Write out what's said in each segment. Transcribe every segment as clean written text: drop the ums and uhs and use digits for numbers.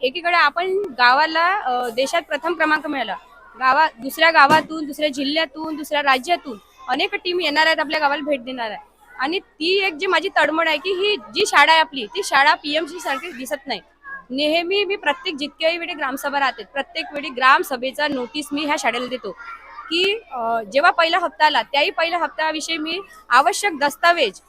एकीकडे आपण गावाला देशात प्रथम क्रमांक मिळाला। दुसऱ्या गावातून, दुसऱ्या जिल्ह्यातून, दुसऱ्या राज्यातून अनेक टीम येणार आहेत, आपल्या गावाला भेट देणार आहे। आणि ती एक जी माझी तडमड आहे की ही जी शाळा आहे आपली, ती शाळा पीएमसी सारखी दिसत नाही। नेहमी मी प्रत्येक जितक्याही वेळी ग्रामसभा राहते, प्रत्येक वेळी ग्रामसभेचा नोटीस मी ह्या शाळेला देतो की जेव्हा पहिला हप्ता आला त्याही पहिल्या हप्त्याविषयी मी आवश्यक दस्तावेज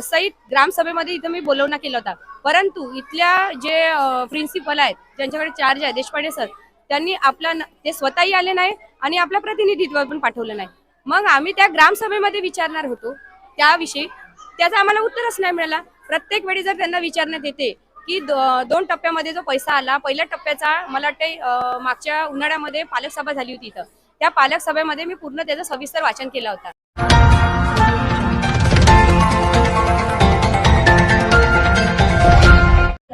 सहित ग्रामसभेमध्ये इथं मी बोलवणा केला होता। परंतु इथल्या जे प्रिन्सिपल आहेत, ज्यांच्याकडे चार्ज आहे, देशपांडे सर, त्यांनी ते स्वतःही आले नाही आणि आपला प्रतिनिधित्व पण पाठवलं नाही। मग आम्ही त्या ग्रामसभेमध्ये विचारणार होतो त्याविषयी, त्याचा आम्हाला उत्तरच नाही मिळाला। प्रत्येक वेळी जर त्यांना विचारण्यात येते की 2 टप्प्यामध्ये जो पैसा आला, पहिल्या टप्प्याचा मला वाटते मागच्या उन्हाळ्यामध्ये पालक सभा झाली होती इथं, त्या पालक सभेमध्ये मी पूर्ण त्याचं सविस्तर वाचन केलं होतं।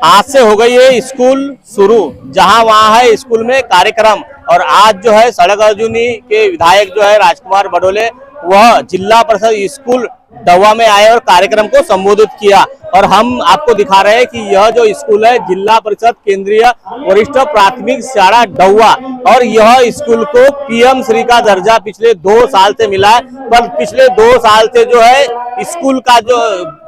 आज से हो गई है स्कूल शुरू, जहां वहां है स्कूल में कार्यक्रम। और आज जो है सड़क अर्जुनी के विधायक जो है राजकुमार बडोले, वह जिला परिषद स्कूल डवा में आए और कार्यक्रम को संबोधित किया। और हम आपको दिखा रहे हैं कि यह जो स्कूल है जिला परिषद केंद्रीय वरिष्ठ प्राथमिक शाला डवा, और यह स्कूल को पीएम श्री का दर्जा पिछले 2 साल से मिला है। पर पिछले 2 साल से जो है स्कूल का जो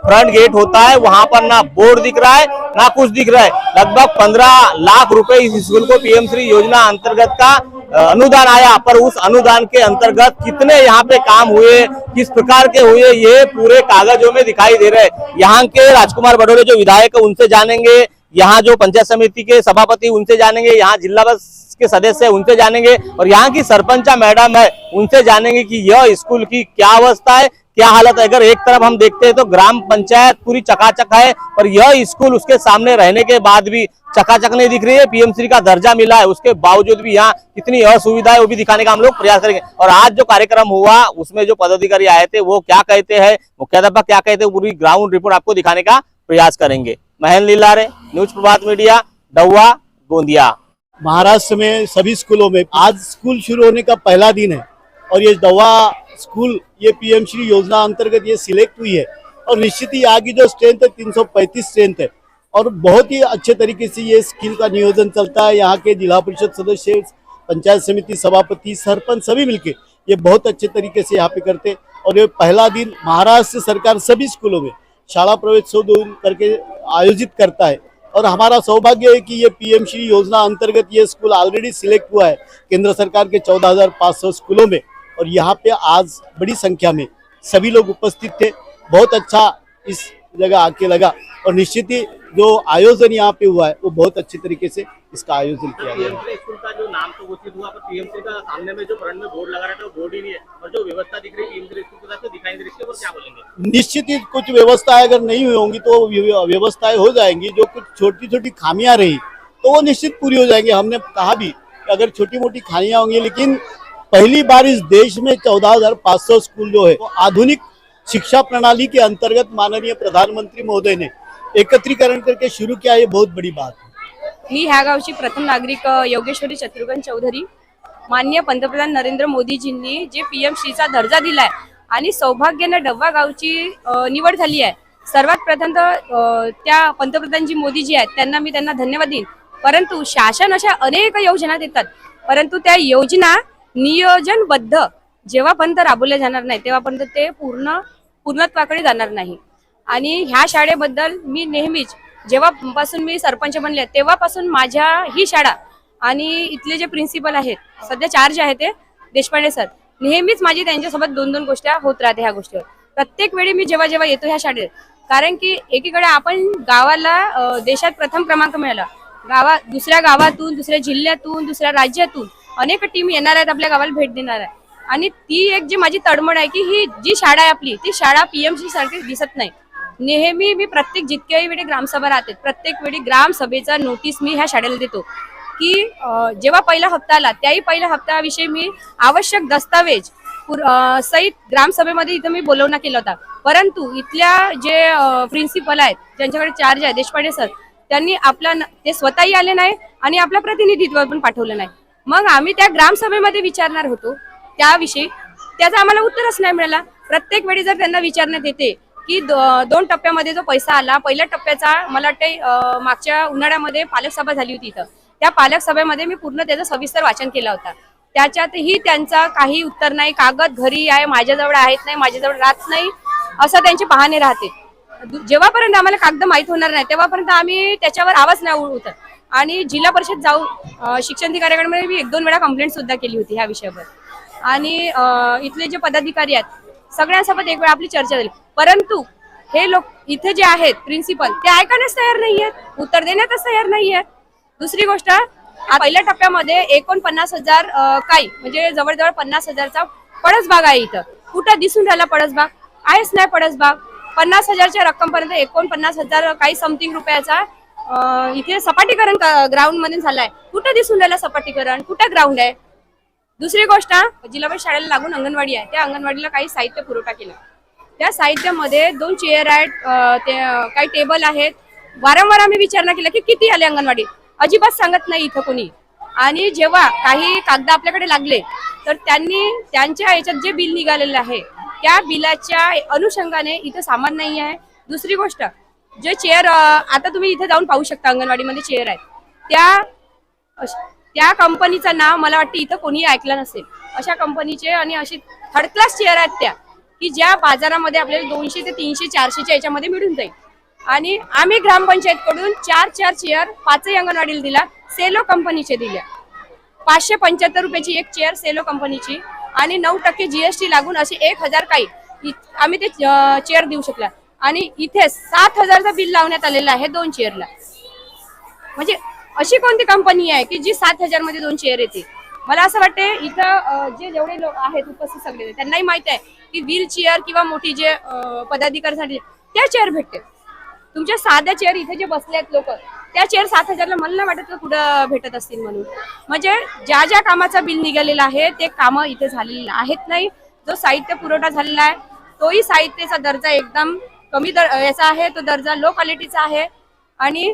फ्रंट गेट होता है वहां पर ना बोर्ड दिख रहा है ना कुछ दिख रहा है। लगभग 15 लाख रुपए इस स्कूल को पीएम श्री योजना अंतर्गत का अनुदान आया, पर उस अनुदान के अंतर्गत कितने यहाँ पे काम हुए, किस प्रकार के हुए, ये पूरे कागजों में दिखाई दे रहे हैं। यहाँ के राजकुमार बडोले जो विधायक है उनसे जानेंगे, यहाँ जो पंचायत समिति के सभापति उनसे जानेंगे, यहाँ जिला के सदस्य उनसे जानेंगे, और यहाँ की सरपंचा मैडम है उनसे जानेंगे कि यह स्कूल की क्या अवस्था है, क्या हालत है। अगर एक तरफ हम देखते हैं तो ग्राम पंचायत पूरी चकाचक है, पर यह स्कूल उसके सामने रहने के बाद भी चकाचक नहीं दिख रही है। पीएमश्री का दर्जा मिला है उसके बावजूद भी यहाँ कितनी असुविधा है वो भी दिखाने का हम लोग प्रयास करेंगे। और आज जो कार्यक्रम हुआ उसमें जो पदाधिकारी आए थे वो क्या कहते हैं, मुख्याध्यापक क्या कहते हैं, पूरी ग्राउंड रिपोर्ट आपको दिखाने का प्रयास करेंगे। महेंद्र लीलारे, न्यूज प्रभात मीडिया, डवा, गोंदिया। महाराष्ट्र में सभी स्कूलों में आज स्कूल शुरू होने का पहला दिन है और ये डवा स्कूल ये पीएम श्री योजना अंतर्गत ये सिलेक्ट हुई है। और निश्चित ही यहाँ की जो स्ट्रेंथ है 335 स्ट्रेंथ है, और बहुत ही अच्छे तरीके से ये स्कूल का नियोजन चलता है। यहाँ के जिला परिषद सदस्य, पंचायत समिति सभापति, सरपंच सभी मिलके ये बहुत अच्छे तरीके से यहाँ पे करते। और ये पहला दिन महाराष्ट्र सरकार सभी स्कूलों में शाला प्रवेशोत्सव करके आयोजित करता है। और हमारा सौभाग्य है कि ये पीएम श्री योजना अंतर्गत ये स्कूल ऑलरेडी सिलेक्ट हुआ है केंद्र सरकार के 14,500 स्कूलों में, और यहाँ पे आज बड़ी संख्या में सभी लोग उपस्थित थे। बहुत अच्छा इस जगह आके लगा, और निश्चित ही जो आयोजन यहाँ पे हुआ है वो बहुत अच्छे तरीके से इसका आयोजन किया गया। स्कूल का जो नाम तो घोषित हुआ, पर पीएमसी का सामने में जो फ्रंट में बोर्ड लगा रहता है वो बोर्ड ही नहीं है, और जो व्यवस्था दिख रही है पीएमसी स्कूल के साथ दिखाई दे रही है, वो क्या बोलेंगे? निश्चित ही कुछ व्यवस्थाएं अगर नहीं हुई होंगी तो व्यवस्थाएं हो जाएंगी। जो कुछ छोटी छोटी खामियां रही तो वो निश्चित पूरी हो जाएंगी। हमने कहा भी अगर छोटी मोटी खामियां होंगी, लेकिन पहली बार इस देश में 14,500 स्कूल जो है वो आधुनिक शिक्षा प्रणाली के अंतर्गत माननीय प्रधानमंत्री महोदय ने एकत्रीकरण करके शुरू किया, ये बहुत बड़ी बात है। मी ह्या गावची प्रथम नागरिक योगेश्वरी शत्रुघ्न चौधरी। माननीय पंतप्रधान नरेंद्र मोदीजींनी जे पीएम श्रीचा दर्जा दिलाय आणि सौभाग्याने डव्वा गावची निवड झाली आहे। सर्वात प्रथम त्या पंतप्रधानजी मोदीजी आहेत त्यांना धन्यवाद देईन। परंतु शासन अशा अनेक योजना देतात, परंतु त्या योजना नियोजनबद्ध जेव्हापर्यंत राबवल्या जाणार नाही तेव्हापर्यंत ते पूर्णत्वाकडे जाणार नाही। आणि ह्या शाळेबद्दल मी नेहमीच जेव्हापासून मी सरपंच बनले तेव्हापासून माझ्या ही शाळा आणि इथले जे प्रिन्सिपल आहेत, सध्या चार्ज आहे ते देशपांडे सर, नेहमीच माझी त्यांच्यासोबत 2-2 गोष्टी होत राहते। ह्या गोष्टीवर प्रत्येक वेळी मी जेव्हा येतो ह्या शाळेत, कारण की एकीकडे आपण गावाला देशात प्रथम क्रमांक मिळाला। दुसऱ्या गावातून, दुसऱ्या जिल्ह्यातून, दुसऱ्या राज्यातून अनेक टीम येणार आहेत, आपल्या गावाला भेट देणार आहे। आणि ती एक जी माझी तडमड आहे की ही जी शाळा आहे आपली, ती शाळा पीएमसी सारखी दिसत नाही। नेहमी मी प्रत्येक जितक्याही वेळी ग्रामसभा राहते, प्रत्येक वेळी ग्रामसभेचा नोटीस मी ह्या शाळेला देतो की जेव्हा पहिला हप्ता आला त्याही पहिल्या हप्त्याविषयी मी आवश्यक दस्तावेज सहित ग्रामसभेमध्ये इथं मी बोलवणा केला होता। परंतु इथल्या जे प्रिन्सिपल आहेत, ज्यांच्याकडे चार्ज आहे, देशपांडे सर, त्यांनी ते स्वतःही आले नाही आणि आपला प्रतिनिधित्व पण पाठवलं नाही। मग आम्ही त्या ग्रामसभेमध्ये विचारणार होतो त्याविषयी, त्याचा आम्हाला उत्तरच नाही मिळाला। प्रत्येक वेळी जर त्यांना विचारण्यात येते की दोन टप्प्यामध्ये जो पैसा आला, पहिल्या टप्प्याचा मला वाटते मागच्या उन्हाळ्यामध्ये पालक सभा झाली होती इथं, त्या पालक सभेमध्ये मी पूर्ण त्याचं सविस्तर वाचन केला होता. त्याच्यातही त्यांचा काही उत्तर नाही, कागद घरी आहे, माझ्याजवळ आहेत नाही, माझ्याजवळ राहत नाही, असं त्यांचे बहाणे राहते. जेव्हापर्यंत आम्हाला कागद माहीत होणार नाही तेव्हापर्यंत आम्ही त्याच्यावर आवाज नाही उठवत. आणि जिल्हा परिषद जाऊ शिक्षण अधिकाऱ्यांकडे मी 1-2 वेळा कंप्लेंट सुद्धा केली होती ह्या विषयावर. आणि इथले जे पदाधिकारी आहेत सगळ्यांसोबत एक वेळ आपली चर्चा झाली, परंतु हे लोक इथे जे आहेत प्रिन्सिपल ते ऐकण्यास तयार नाहीयेत, उत्तर देण्यातच तयार नाहीयेत. दुसरी गोष्ट, पहिल्या टप्प्यामध्ये 49,000 काही म्हणजे जवळजवळ 50,000चा पडसबाग आहे. इथं कुठं दिसून राहिला पडसबाग? आहेच नाही पडसबाग. 50,000च्या रक्कमपर्यंत 49,000 काही समथिंग रुपयाचा इथे सपाटीकरण ग्राउंड मध्ये झालाय. कुठं दिसून राहिलं सपाटीकरण? कुठं ग्राउंड आहे? दुसरी गोष्ट, जिल्हा परिषद शाळेला लागून अंगणवाडी आहे, त्या अंगणवाडीला काही साहित्य पुरवठा केला. त्या साहित्यामध्ये 2 चेअर आहेत, ते काही टेबल आहेत. वारंवार आम्ही विचारणा केला की किती आले अंगणवाडी, अजिबात सांगत नाही इथं कोणी. आणि जेव्हा काही कागद आपल्याकडे लागले तर त्यांनी त्यांच्या याच्यात जे बिल निघालेलं आहे त्या बिलाच्या अनुषंगाने इथं सामान नाही आहे. दुसरी गोष्ट, जे चेअर आता तुम्ही इथे जाऊन पाहू शकता, अंगणवाडीमध्ये चेअर आहेत, त्या कंपनीचं नाव मला वाटतं इथं कोणी ऐकलं नसेल. अशा कंपनीचे आणि अशी थर्ड क्लास चेअर आहेत त्या, की ज्या बाजारामध्ये आपल्याला 200 ते 300, 400च्या याच्यामध्ये मिळून जाईल. आणि आम्ही ग्रामपंचायतकडून 4 चेअर 5ही अंगणवाडीला दिला, सेलो कंपनीचे दिल्या. 575 रुपयाची एक चेअर सेलो कंपनीची आणि 9% GST लागून अशी 1,000 काही आम्ही ते चेअर देऊ शकला. आणि इथे 7,000चं बिल लावण्यात आलेलं आहे 2 चेअरला. म्हणजे अशी कोणती कंपनी आहे की जी 7,000 मध्ये 2 चेअर येते? मला असं वाटते इथं जेवढे लोक आहेत उपस्थित सगळे त्यांनाही माहित आहे की व्हील चेअर किंवा मोठी जे पदाधिकाऱ्यांसाठी त्या चेअर भेटते. तुमच्या साध्या चेअर इथे जे बसले आहेत लोक, त्या चेअर 7,000ला मला नाही वाटत कुठं भेटत असतील म्हणून. म्हणजे ज्या ज्या कामाचा बिल निघालेला आहे ते कामं इथे झालेले आहेत नाही. जो साहित्य पुरवठा झालेला आहे तोही साहित्याचा दर्जा एकदम कमी याचा आहे, तो दर्जा लो क्वालिटीचा आहे. आणि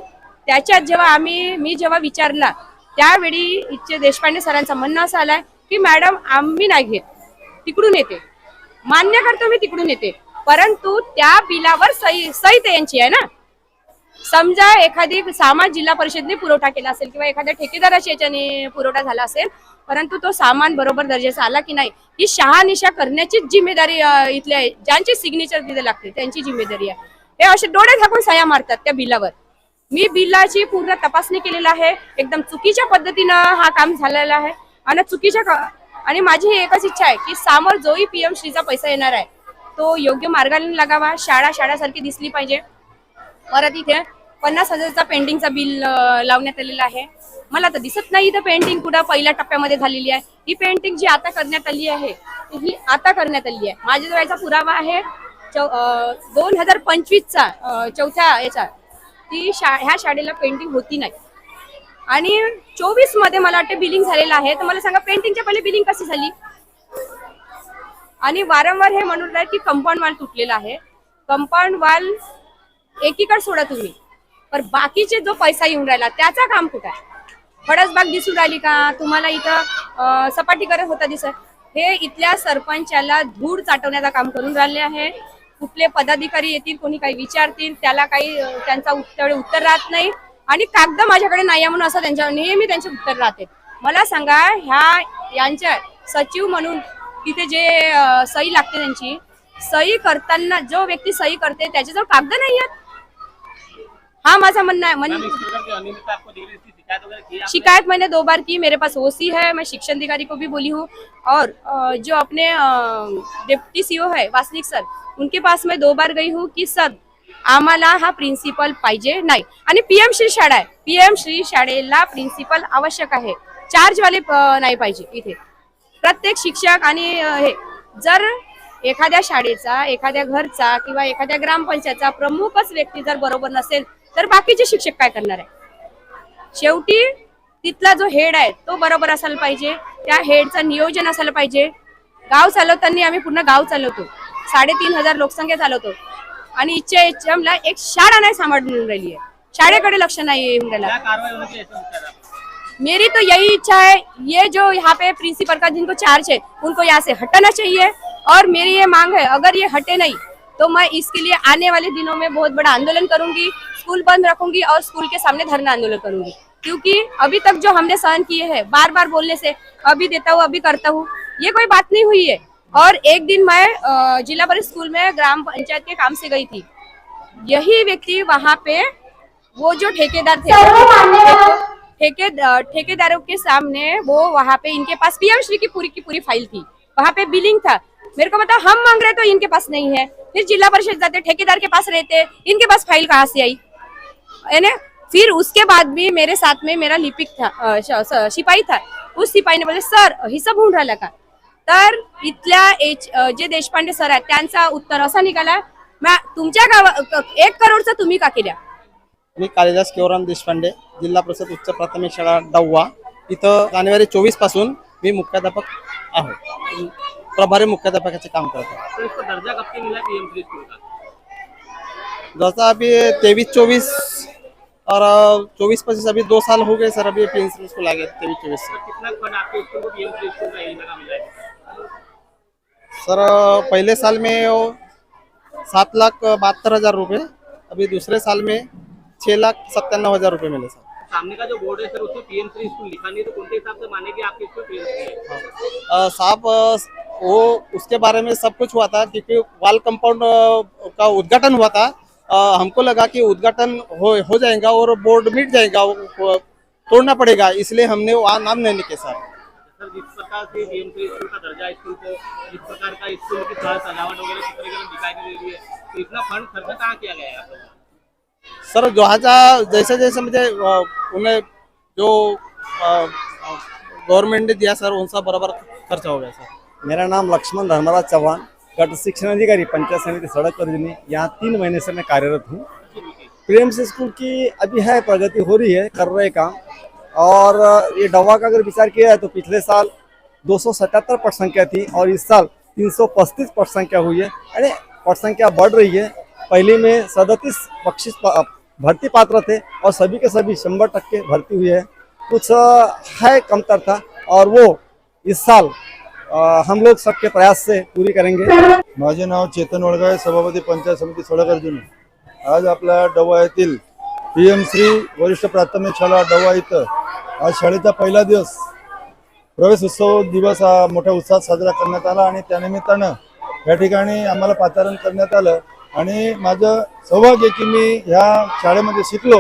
त्याच्यात जेव्हा मी जेव्हा विचारला त्यावेळी इच्छे देशपांडे सरांचं म्हणणं असं आलंय की मॅडम आम्ही नाही घेत, तिकडून येते. मान्य करतो मी तिकडून येते, परंतु त्या बिलावर सही त्यांची आहे ना. समजा एखादी सामान जिल्हा परिषदेने पुरवठा केला असेल किंवा एखाद्या ठेकेदाराच्या याच्याने पुरवठा झाला असेल, परंतु तो सामान बरोबर दर्जाचा आला की नाही ही शहानिशा करण्याची जिम्मेदारी इथली आहे. ज्यांची सिग्नेचर तिथे लागते त्यांची जिम्मेदारी आहे. हे असे डोळे झाकून सह्या मारतात त्या बिलावर. मी बिलाची पूर्ण तपासणी केलेला आहे, एकदम चुकीच्या पद्धतीनं हा काम झालेला आहे. आणि माझी ही एकच इच्छा आहे की समोर जोही PM श्रीचा पैसा येणार आहे तो योग्य मार्गाने लागावा, शाळासारखी दिसली पाहिजे. परत इथे 50,000चा पेंटिंगचा बिल लावण्यात आलेला आहे. मला तर दिसत नाही इथं पेंटिंग कुठं पहिल्या टप्प्यामध्ये झालेली आहे. ही पेंटिंग जी आता करण्यात आली आहे ही आता करण्यात आली आहे. माझ्याजवळ याचा पुरावा आहे 2025चा 4थ्या याचा ती ह्या शाळेला पेंटिंग होती नाही. आणि 24 मध्ये मला वाटतं बिलिंग झालेलं आहे. तर मला सांगा पेंटिंगच्या पहिले बिलिंग कशी झाली? आणि वारंवार हे म्हणून राहील की कंपाऊंड वॉल तुटलेला आहे. कंपाऊंड वॉल एकीकडे सोडा तुम्ही, पण बाकीचे जो पैसा येऊन राहिला त्याचा काम कुठं आहे? फडसबाग दिसून राहिली का तुम्हाला? इथं सपाटीकरण होता दिसत. हे इथल्या सरपंचाला धूळ चाटवण्याचं काम करून राहिले आहे. कुठले पदाधिकारी येतील, कोणी काही विचारतील, त्याला काही त्यांचा उत्तर राहत नाही. आणि कागद माझ्याकडे नाही आहे म्हणून असं त्यांच्या नेहमी त्यांचे उत्तर राहते. मला सांगा यांच्या सचिव म्हणून तिथे जे सही लागते त्यांची सही करताना जो व्यक्ती सही करते त्याच्याजवळ कागद नाही आहेत. हा माझा म्हणणं आहे. शिकायत मैंने 2 बार की, मेरे पास OC है, मैं शिक्षण अधिकारी को भी बोली हूँ और जो अपने डिप्टी CO है वासनिक सर उनके पास मैं 2 बार गई हूँ की सर आम्हाला हा प्रिन्सिपल पाहिजे नाही. आणि PM श्री शाळा आहे, PM श्री शाळेला प्रिन्सिपल आवश्यक आहे. चार्जवाले नाही पाहिजे इथे. प्रत्येक शिक्षक आणि हे जर एखाद्या शाळेचा, एखाद्या घरचा किंवा एखाद्या ग्रामपंचायतचा प्रमुखच व्यक्ती जर बरोबर नसेल तर बाकीचे शिक्षक काय करणार आहे? शेवटी तिथला जो हेड आहे तो बरोबर असायला पाहिजे. त्या हेडचं नियोजन असायला पाहिजे. गाव चालवताना आम्ही पूर्ण गाव चालवतो, 3,500 लोकसंख्या चालवतो आणि इच्छा HMला एक शाळा नाही सांभाळून राहिली आहे. शाळेकडे लक्ष नाही येऊन राहिला. मेरी तो यही इच्छा है, ये जो यहाँ पे प्रिंसिपल का जिनको चार्ज है उनको यहाँ से हटाना चाहिए. और मेरी ये मांग है, अगर ये हटे नहीं तो मैं इसके लिए आने वाले दिनों में बहुत बड़ा आंदोलन करूंगी, स्कूल बंद रखूंगी और स्कूल के सामने धरना आंदोलन करूंगी। क्योंकि अभी तक जो हमने सहन किए हैं बार बार बोलने से, अभी देता हूँ अभी करता हूँ, ये कोई बात नहीं हुई है। और एक दिन मैं जिला परिषद स्कूल में ग्राम पंचायत के काम से गई थी, यही व्यक्ति वहां पे वो जो ठेकेदार थे, ठेकेदारों के सामने वो वहां पे इनके पास पीएम श्री की पूरी फाइल थी, वहां पे बिलिंग था। मेरे को बताओ, हम मांग रहे तो इनके पास नहीं है, फिर जिला परिषद जाते ठेकेदार के पास रहते, इनके पास फाइल कहाँ से आई है ना। फिर उसके बाद भी मेरे साथ में मेरा लिपिक था, शिपाई था, उस सिपाहीने बोले सर हिसाब होऊन राहिला का, तर इथल्या जे देशपांडे सर आहेत त्यांचा उत्तर असा निघाला, तुमच्या गावात 1 करोडचं तुम्ही का केल्या। मी कालिदास केवराम देशपांडे, जिल्हा परिषद उच्च प्राथमिक शाळा डव्वा, इथं जानेवारी 24 पासून मी मुख्याध्यापक आहे, प्रभारी मुख्याध्यापकाचे काम करतो। तो इसको दर्जा कब से मिला पीएम3 स्कूल का? जैसा अभी 23-24 और 24-25 अभी 2 साल हो गए सर, अभी पीएम3 स्कूल आ गया 23-24 से। कितना फंड आपके स्कूल को पीएम3 स्कूल का योजना का मिला है? सर पहले साल में 7,72,000 रुपये, अभी दूसरे साल में 6,97,000 रुपये मिले सर। सामने का जो बोर्ड है सर उसमें पीएम3 स्कूल लिखा नहीं, तो कौन से हिसाब से माने कि आपके स्कूल पीएम3 है? साहब वो उसके बारे में सब कुछ हुआ था, क्योंकि वॉल कंपाउंड का उद्घाटन हुआ था। हमको लगा कि उद्घाटन हो जाएगा और बोर्ड मिट जाएगा, तोड़ना पड़ेगा, इसलिए हमने वहाँ नाम नहीं लिखे सर। सर जिस प्रकार से पीएम3 स्कूल का दर्जा स्कूल को, जिस प्रकार का स्कूल की सजावट वगैरह किस तरीके से दिखाई दे रही है, तो इतना फंड खर्च कहाँ किया गया है आप लोगों का? सर जैसे जैसे मुझे उन्हें जो गवर्नमेंट ने दिया सर उनसा बराबर खर्चा हो गया सर। मेरा नाम लक्ष्मण धर्मराज चौहान, गट शिक्षण अधिकारी पंचायत समिति सड़क अर्जुनी, यहाँ 3 महीने से मैं कार्यरत हूँ। पीएमसी स्कूल की अभी है प्रगति हो रही है, कर रहे काम। और ये डवा का अगर विचार किया है तो पिछले साल 277 पट संख्या थी और इस साल 335 पट संख्या हुई है, यानी पट संख्या बढ़ रही है। पहले में 37 बख्शिश भर्ती पात्र थे और सभी के सभी 100% भर्ती हुई है, कुछ है कमतरता और वो इस साल हम लोग सबके प्रयास से पूरी करेंगे। माझे नाव चेतन वळगाय, सभापती पंचायत समिती सडक अर्जुनी। आज आपल्या डवा येथील पीएम3 वरिष्ठ प्राथमिक शाळा डवा इथं आज शाळेचा पहिला दिवस प्रवेश उत्सव दिवस हा मोठ्या उत्साहात साजरा करण्यात आला आणि त्यानिमित्तानं या ठिकाणी आम्हाला पाचारण करण्यात आलं। आणि माझं सौभाग्य की मी ह्या शाळेमध्ये शिकलो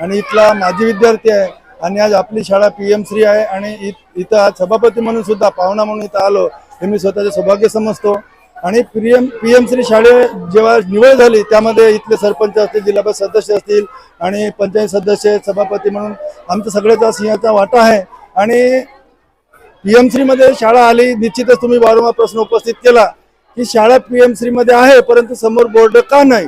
आणि इथला माजी विद्यार्थी आहे आणि आज आपली शाळा पीएम3 आहे आणि इथं आज सभापती म्हणून सुद्धा पाहुणा म्हणून इथं आलो हे मी स्वतःचे सौभाग्य समजतो। आणि पीएम3 शाळे जेव्हा निवड झाली त्यामध्ये इथले सरपंच असतील, जिल्हा परिषद सदस्य असतील आणि पंचायत सदस्य, सभापती म्हणून आमचा सगळ्याचा सिंहाचा वाटा आहे। आणि पीएम3 मध्ये शाळा आली, निश्चितच तुम्ही वारंवार प्रश्न उपस्थित केला की शाळा पीएम3 मध्ये आहे परंतु समोर बोर्ड का नाही।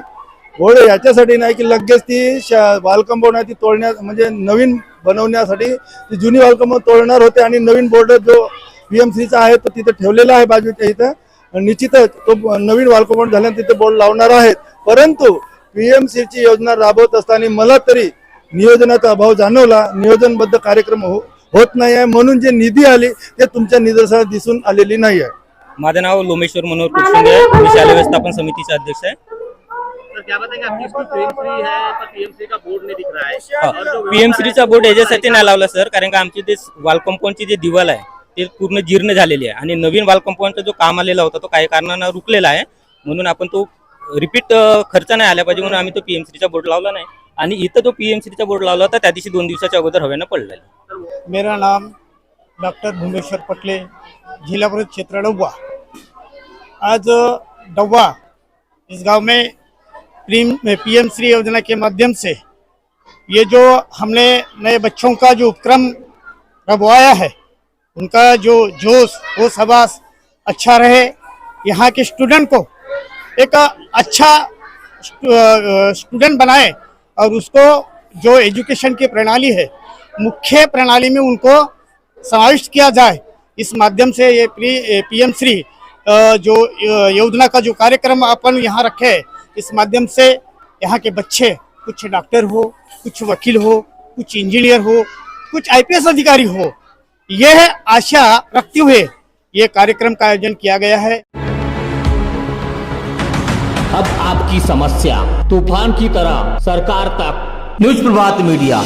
बोर्ड याच्यासाठी नाही की लगेच ती वॉल कंपाऊंड आहे ती तोडण्या म्हणजे नवीन बनवण्यासाठी ती जुनी वॉल कंपाऊंड तोडणार होते आणि नवीन बोर्ड जो पीएम3चा आहे तो तिथे ठेवलेला आहे बाजूच्या इथं। निश्चितच तो नवीन वॉल कंपाऊंड झाल्यानंतर तिथे बोर्ड लावणार आहेत, परंतु पीएम3ची योजना राबवत असताना मला तरी नियोजनाचा अभाव जाणवला, नियोजनबद्ध कार्यक्रम होत नाही आहे, म्हणून जे निधी आली ते तुमच्या निदर्शनास दिसून आलेली नाही आहे। माझं नाव लोमेश्वर मनोहर कुलसिंग है, मी शालेय व्यवस्थापन समितीचे अध्यक्ष है। सर क्या बताएंगे, आपकी स्कूल पीएम3 है पर पीएम3 का बोर्ड नहीं दिख रहा है? पीएम3चा बोर्ड याच्यासाठी नाही लावला सर, कारण का आमची ते वॉल कंपाऊंडची जी दिवाल आहे ते पूर्ण जीर्ण झालेली आहे आणि नवीन वॉल कंपाऊंडचा जो काम आलेला होता तो काही कारणानं रुकलेला आहे, म्हणून आपण तो रिपीट खर्च नाही आला पाहिजे म्हणून आम्ही तो पीएम3चा बोर्ड लावला नाही। आणि इथं तो पीएम3चा बोर्ड लावला होता त्या दिवशी 2 दिवसाच्या अगोदर हवेनं पडलेला। मेरा नाम डॉक्टर भूमेश्वर पटले, जिला परिषद क्षेत्र डब्बा। आज डब्बा इस गांव में पीएम3 योजना के माध्यम से ये जो हमने नए बच्चों का जो उपक्रम रबवाया है उनका जो जोश वो सबास अच्छा रहे, यहाँ के स्टूडेंट को एक अच्छा स्टूडेंट बनाए और उसको जो एजुकेशन की प्रणाली है मुख्य प्रणाली में उनको समाविष्ट किया जाए। इस माध्यम से ये पीएम3 जो योजना का जो कार्यक्रम अपन यहाँ रखे है, इस माध्यम से यहाँ के बच्चे कुछ डॉक्टर हो, कुछ वकील हो, कुछ इंजीनियर हो, कुछ आईपीएस अधिकारी हो, यह आशा रखते हुए ये कार्यक्रम का आयोजन किया गया है। अब आपकी समस्या तूफान की तरह सरकार तक। न्यूज प्रभात मीडिया।